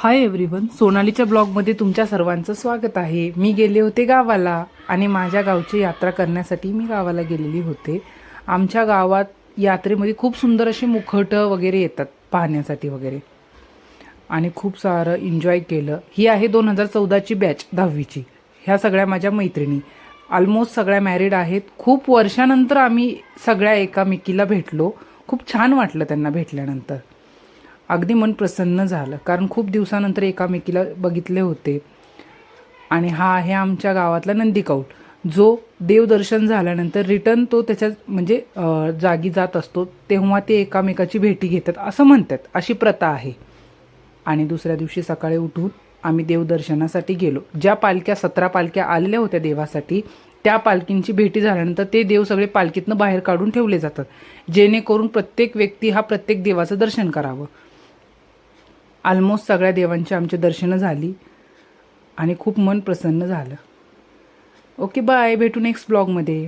Hi everyone, सोनालीच्या ब्लॉगमध्ये तुमच्या सर्वांचं स्वागत आहे. मी गेले होते गावाला आणि माझ्या गावची यात्रा करण्यासाठी मी गावाला गेलेली होते. आमच्या गावात यात्रेमध्ये खूप सुंदर अशी मुखवटं वगैरे येतात पाहण्यासाठी वगैरे आणि खूप सारं एन्जॉय केलं. ही आहे 2014ची बॅच 10वीची. ह्या सगळ्या माझ्या मैत्रिणी ऑलमोस्ट सगळ्या मॅरिड आहेत. खूप वर्षानंतर आम्ही सगळ्या एकामेकीला भेटलो. खूप छान वाटलं त्यांना भेटल्यानंतर. अगदी मन प्रसन्न झालं, कारण खूप दिवसानंतर एकामेकीला बघितले होते. आणि हा आहे आमच्या गावातला नंदीकौल, जो देवदर्शन झाल्यानंतर रिटर्न तो त्याच्या म्हणजे जागी जात असतो, तेव्हा ते एकामेकाची भेटी घेतात असं म्हणतात, अशी प्रथा आहे. आणि दुसऱ्या दिवशी सकाळी उठून आम्ही देवदर्शनासाठी गेलो. ज्या पालख्या 17 पालख्या आलेल्या होत्या देवासाठी, त्या पालखींची भेटी झाल्यानंतर ते देव सगळे पालखीतनं बाहेर काढून ठेवले जातात, जेणेकरून प्रत्येक व्यक्ती हा प्रत्येक देवाचं दर्शन करावं. ऑलमोस्ट सगळ्या देवांची आमची दर्शनं झाली आणि खूप मन प्रसन्न झालं. Okay, bye. भेटू नेक्स्ट ब्लॉगमध्ये.